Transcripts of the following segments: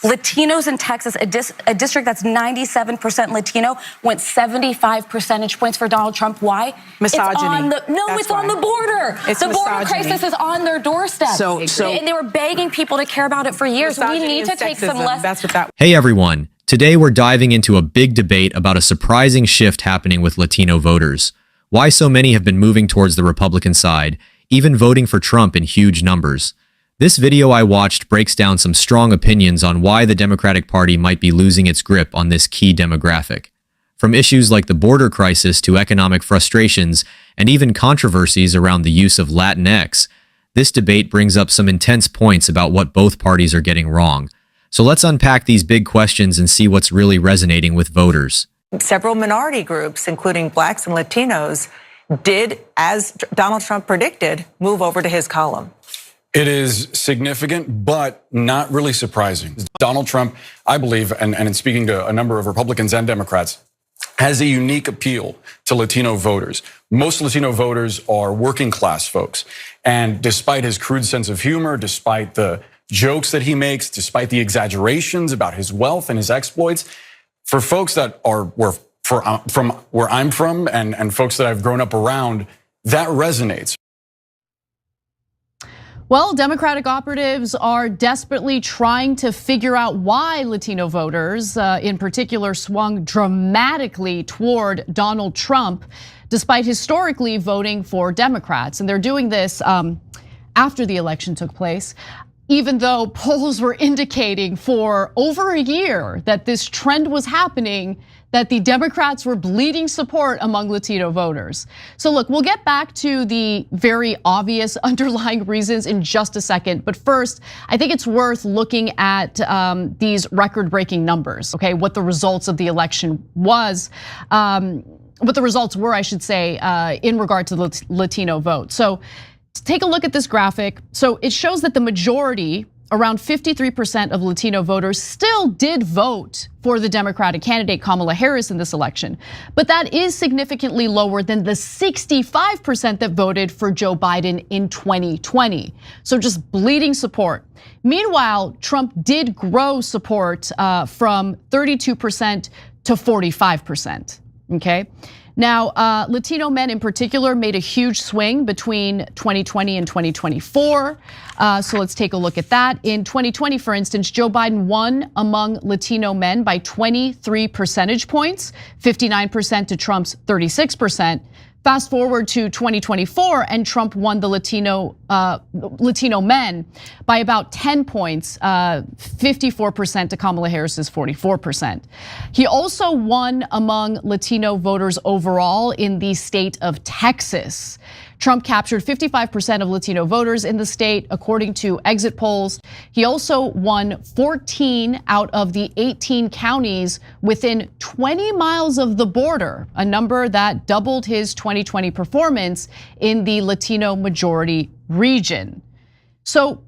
Latinos in Texas, a district that's 97% Latino, went 75 percentage points for Donald Trump. Why? Misogyny. It's on the border. The border crisis is on their doorstep. And they were begging people to care about it for years. We need to take some lessons. Hey everyone, today we're diving into a big debate about a surprising shift happening with Latino voters. Why so many have been moving towards the Republican side, even voting for Trump in huge numbers. This video I watched breaks down some strong opinions on why the Democratic Party might be losing its grip on this key demographic. From issues like the border crisis to economic frustrations and even controversies around the use of Latinx, this debate brings up some intense points about what both parties are getting wrong. So let's unpack these big questions and see what's really resonating with voters. Several minority groups, including blacks and Latinos, did, as Donald Trump predicted, move over to his column. It is significant, but not really surprising. Donald Trump, I believe, and in speaking to a number of Republicans and Democrats, has a unique appeal to Latino voters. Most Latino voters are working class folks. And despite his crude sense of humor, despite the jokes that he makes, despite the exaggerations about his wealth and his exploits, for folks that are from where I'm from and folks that I've grown up around, that resonates. Well, Democratic operatives are desperately trying to figure out why Latino voters, in particular, swung dramatically toward Donald Trump, despite historically voting for Democrats. And they're doing this after the election took place, even though polls were indicating for over a year that this trend was happening, that the Democrats were bleeding support among Latino voters. So look, we'll get back to the very obvious underlying reasons in just a second. But first, I think it's worth looking at these record-breaking numbers, okay? What the results of the election was, what the results were, I should say, in regard to the Latino vote. So take a look at this graphic. So it shows that the majority, around 53% of Latino voters, still did vote for the Democratic candidate Kamala Harris in this election. But that is significantly lower than the 65% that voted for Joe Biden in 2020. So just bleeding support. Meanwhile, Trump did grow support from 32% to 45%, okay? Now, Latino men in particular made a huge swing between 2020 and 2024. So let's take a look at that. In 2020, for instance, Joe Biden won among Latino men by 23 percentage points, 59% to Trump's 36%. Fast forward to 2024, and Trump won the Latino men by about 10 points, 54% to Kamala Harris's 44%. He also won among Latino voters overall in the state of Texas. Trump captured 55% of Latino voters in the state, according to exit polls. He also won 14 out of the 18 counties within 20 miles of the border, a number that doubled his 2020 performance in the Latino majority region. So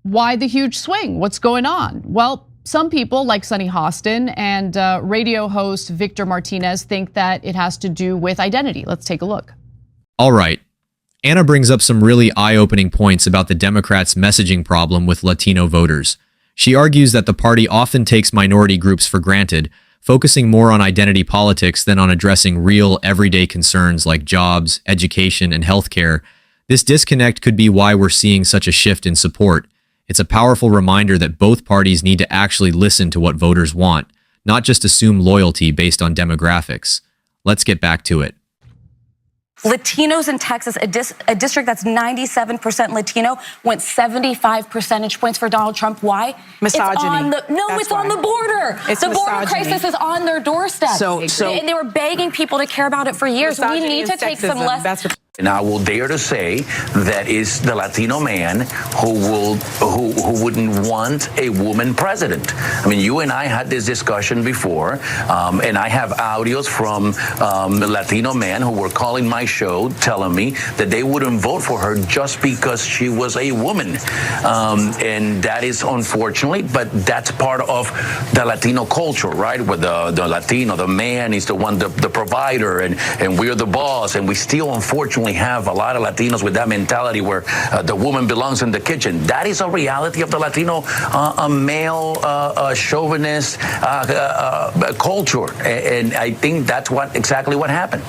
why the huge swing? What's going on? Well, some people like Sunny Hostin and radio host Victor Martinez think that it has to do with identity. Let's take a look. All right, Ana brings up some really eye-opening points about the Democrats' messaging problem with Latino voters. She argues that the party often takes minority groups for granted, focusing more on identity politics than on addressing real, everyday concerns like jobs, education, and healthcare. This disconnect could be why we're seeing such a shift in support. It's a powerful reminder that both parties need to actually listen to what voters want, not just assume loyalty based on demographics. Let's get back to it. Latinos in Texas, a district that's 97% Latino, went 75 percentage points for Donald Trump. Why? Misogyny. It's on the border. The border crisis is on their doorstep. And they were begging people to care about it for years. We need to take some lessons. And I will dare to say that is the Latino man who wouldn't want a woman president. I mean, you and I had this discussion before, and I have audios from Latino men who were calling my show telling me that they wouldn't vote for her just because she was a woman. And that is unfortunately, but that's part of the Latino culture, right? Where the Latino, the man is the one, the provider, and we're the boss, and we still unfortunately unfortunately have a lot of Latinos with that mentality where the woman belongs in the kitchen. That is a reality of the Latino male chauvinist culture, and I think that's exactly what happened.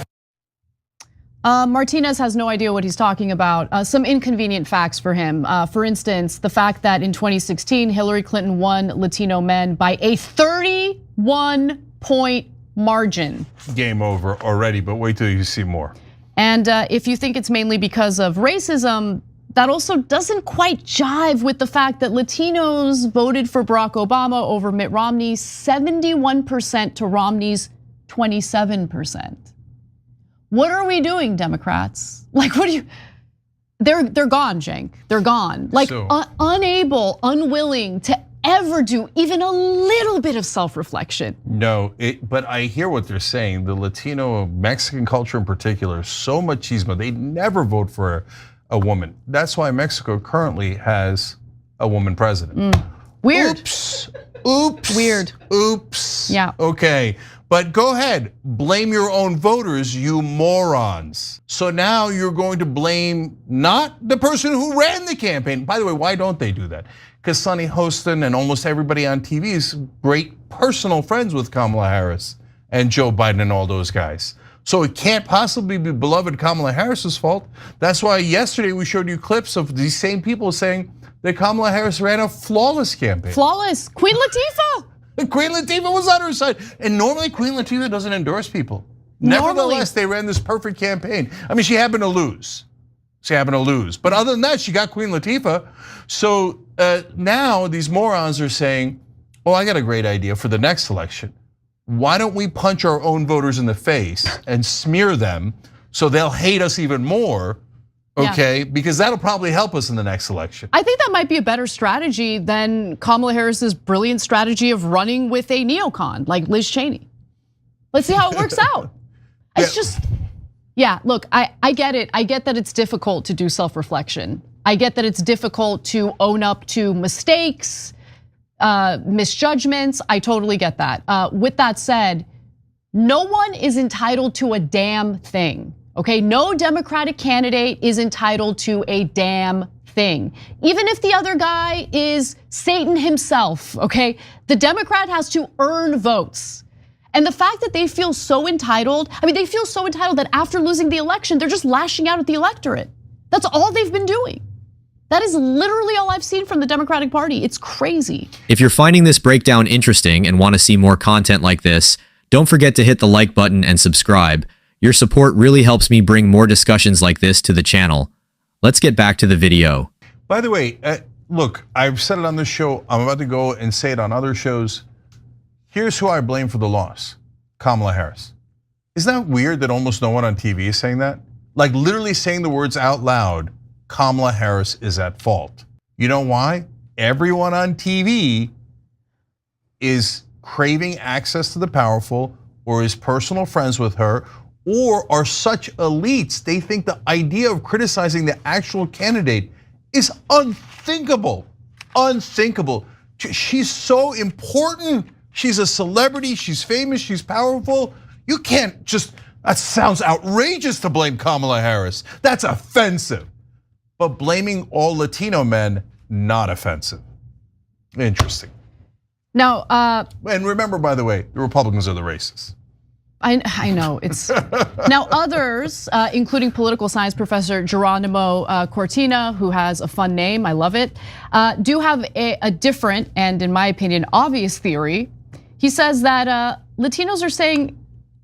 Martinez has no idea what he's talking about. Some inconvenient facts for him. For instance, the fact that in 2016, Hillary Clinton won Latino men by a 31-point margin. Game over already, but wait till you see more. And if you think it's mainly because of racism, that also doesn't quite jive with the fact that Latinos voted for Barack Obama over Mitt Romney, 71% to Romney's 27%. What are we doing, Democrats? Like, what do you? They're gone, Cenk. They're gone. Like unable, unwilling to ever do even a little bit of self-reflection. No, but I hear what they're saying. The Latino, Mexican culture in particular, so machismo. They never vote for a woman. That's why Mexico currently has a woman president. Weird. Oops. Weird. Oops. Yeah. Okay. But go ahead, blame your own voters, you morons. So now you're going to blame not the person who ran the campaign. By the way, why don't they do that? Because Sonny Hostin and almost everybody on TV is great personal friends with Kamala Harris and Joe Biden and all those guys. So it can't possibly be beloved Kamala Harris's fault. That's why yesterday we showed you clips of these same people saying that Kamala Harris ran a flawless campaign. Flawless. Queen Latifah. Queen Latifah was on her side. And normally Queen Latifah doesn't endorse people. Nevertheless, they ran this perfect campaign. I mean, she happened to lose. But other than that, she got Queen Latifah. So now these morons are saying, oh, I got a great idea for the next election. Why don't we punch our own voters in the face and smear them so they'll hate us even more? Okay, because that'll probably help us in the next election. I think that might be a better strategy than Kamala Harris's brilliant strategy of running with a neocon like Liz Cheney. Let's see how it works out. It's just, look, I get it. I get that it's difficult to do self-reflection. I get that it's difficult to own up to mistakes, misjudgments. I totally get that. With that said, no one is entitled to a damn thing. Okay, no Democratic candidate is entitled to a damn thing. Even if the other guy is Satan himself, okay? The Democrat has to earn votes. And the fact that they feel so entitled, they feel so entitled that after losing the election, they're just lashing out at the electorate. That's all they've been doing. That is literally all I've seen from the Democratic Party. It's crazy. If you're finding this breakdown interesting and want to see more content like this, don't forget to hit the like button and subscribe. Your support really helps me bring more discussions like this to the channel. Let's get back to the video. By the way, look, I've said it on this show. I'm about to go and say it on other shows. Here's who I blame for the loss, Kamala Harris. Isn't that weird that almost no one on TV is saying that? Like literally saying the words out loud, Kamala Harris is at fault. You know why? Everyone on TV is craving access to the powerful or is personal friends with her or are such elites, they think the idea of criticizing the actual candidate is unthinkable, unthinkable. She's so important. She's a celebrity, she's famous, she's powerful. You can't just, that sounds outrageous to blame Kamala Harris. That's offensive. But blaming all Latino men, not offensive. Interesting. Now, and remember, by the way, the Republicans are the racists. I know it's now others, including political science professor Geronimo Cortina, who has a fun name, I love it, do have a different and, in my opinion, obvious theory. He says that Latinos are saying,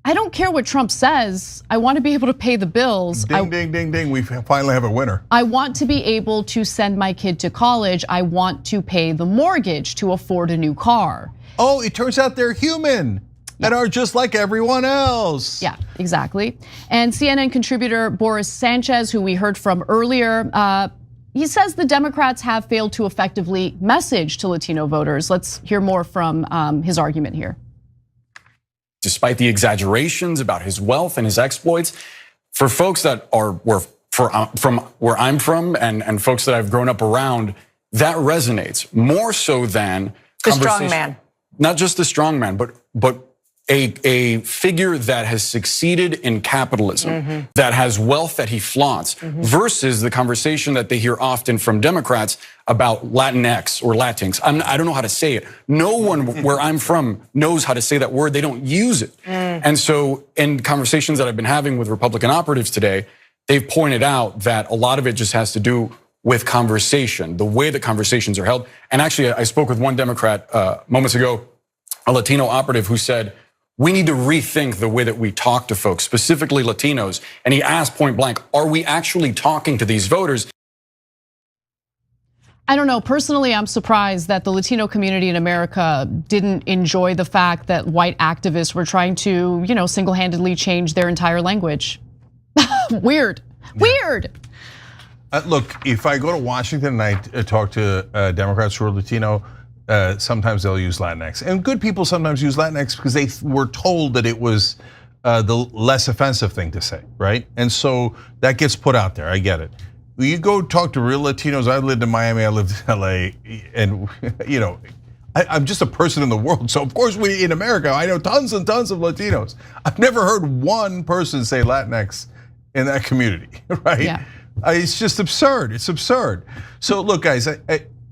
I don't care what Trump says. I want to be able to pay the bills. Ding, ding, ding, ding. We finally have a winner. I want to be able to send my kid to college. I want to pay the mortgage to afford a new car. Oh, it turns out they're human. And are just like everyone else. Yeah, exactly. And CNN contributor Boris Sanchez, who we heard from earlier, he says the Democrats have failed to effectively message to Latino voters. Let's hear more from his argument here. Despite the exaggerations about his wealth and his exploits, for folks that are from where I'm from and folks that I've grown up around, that resonates more so than the strong man. Not just the strong man, but a figure that has succeeded in capitalism, that has wealth that he flaunts, versus the conversation that they hear often from Democrats about Latinx or Latinx. I don't know how to say it. No one where I'm from knows how to say that word. They don't use it. And so in conversations that I've been having with Republican operatives today, they've pointed out that a lot of it just has to do with conversation, the way that conversations are held. And actually, I spoke with one Democrat moments ago, a Latino operative who said, we need to rethink the way that we talk to folks, specifically Latinos. And he asked point blank, are we actually talking to these voters? I don't know, personally, I'm surprised that the Latino community in America didn't enjoy the fact that white activists were trying to, single-handedly change their entire language. Weird. Look, if I go to Washington and I talk to Democrats who are Latino, sometimes they'll use Latinx. And good people sometimes use Latinx because they were told that it was the less offensive thing to say, right? And so that gets put out there, I get it. You go talk to real Latinos, I lived in Miami, I lived in LA, and I'm just a person in the world. So of course in America, I know tons and tons of Latinos. I've never heard one person say Latinx in that community, right? Yeah. It's just absurd, it's absurd. So look guys,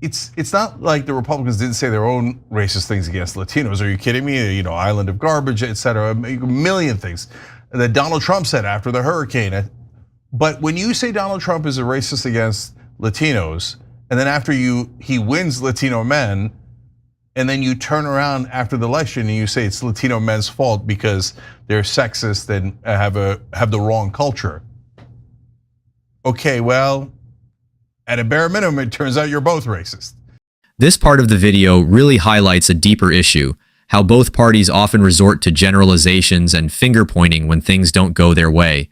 it's not like the Republicans didn't say their own racist things against Latinos. Are you kidding me? Island of garbage, et cetera, a million things that Donald Trump said after the hurricane. But when you say Donald Trump is a racist against Latinos, and then after he wins Latino men, and then you turn around after the election and you say it's Latino men's fault because they're sexist and have the wrong culture. Okay, well, at a bare minimum, it turns out you're both racist. This part of the video really highlights a deeper issue, how both parties often resort to generalizations and finger-pointing when things don't go their way.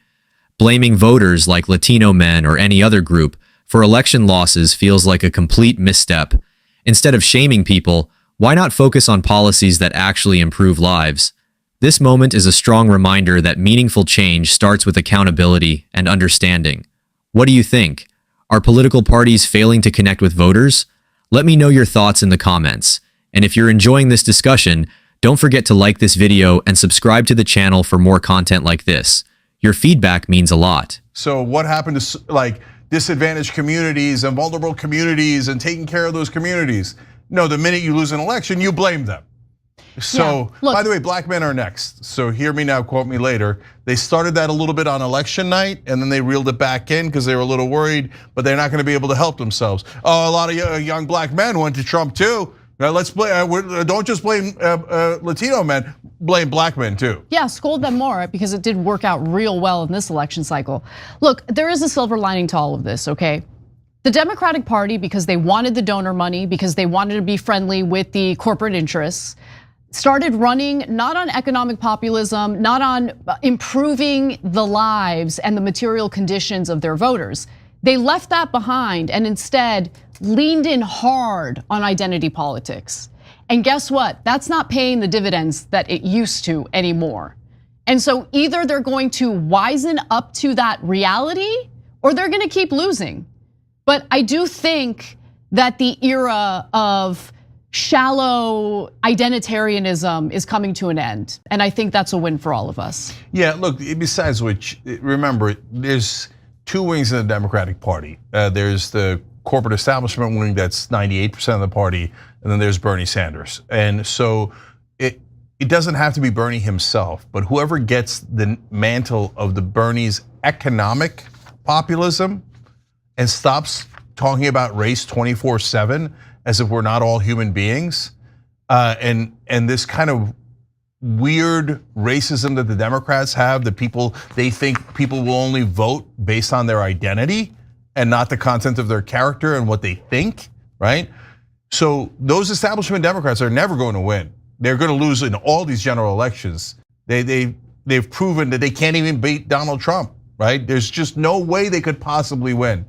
Blaming voters like Latino men or any other group for election losses feels like a complete misstep. Instead of shaming people, why not focus on policies that actually improve lives? This moment is a strong reminder that meaningful change starts with accountability and understanding. What do you think? Are political parties failing to connect with voters? Let me know your thoughts in the comments. And if you're enjoying this discussion, don't forget to like this video and subscribe to the channel for more content like this. Your feedback means a lot. So what happened to disadvantaged communities and vulnerable communities and taking care of those communities? No, the minute you lose an election, you blame them. So, by the way, black men are next. So hear me now, quote me later. They started that a little bit on election night and then they reeled it back in because they were a little worried, but they're not gonna be able to help themselves. Oh, a lot of young black men went to Trump too. Now let's don't just blame Latino men, blame black men too. Yeah, scold them more because it did work out real well in this election cycle. Look, there is a silver lining to all of this, okay? The Democratic Party, because they wanted the donor money, because they wanted to be friendly with the corporate interests, started running not on economic populism, not on improving the lives and the material conditions of their voters. They left that behind and instead leaned in hard on identity politics. And guess what? That's not paying the dividends that it used to anymore. And so either they're going to wisen up to that reality or they're gonna keep losing. But I do think that the era of shallow identitarianism is coming to an end. And I think that's a win for all of us. Yeah, look, besides which, remember, there's two wings in the Democratic Party. There's the corporate establishment wing that's 98% of the party, and then there's Bernie Sanders. And so it doesn't have to be Bernie himself, but whoever gets the mantle of the Bernie's economic populism and stops talking about race 24/7 as if we're not all human beings, and this kind of weird racism that the Democrats have, that they think people will only vote based on their identity and not the content of their character and what they think, right? So those establishment Democrats are never going to win. They're going to lose in all these general elections. They've proven that they can't even beat Donald Trump, right? There's just no way they could possibly win.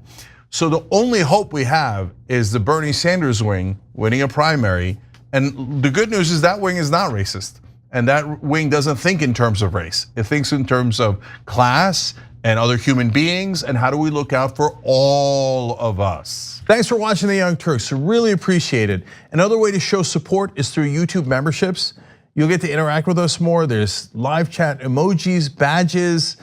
So the only hope we have is the Bernie Sanders wing winning a primary. And the good news is that wing is not racist. And that wing doesn't think in terms of race. It thinks in terms of class and other human beings and how do we look out for all of us. Thanks for watching The Young Turks, really appreciate it. Another way to show support is through YouTube memberships. You'll get to interact with us more. There's live chat emojis, badges.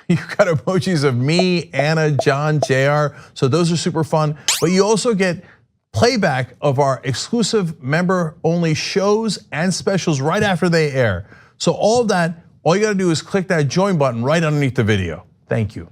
You've got emojis of me, Anna, John, JR. So those are super fun. But you also get playback of our exclusive member-only shows and specials right after they air. So all of that, all you gotta do is click that join button right underneath the video. Thank you.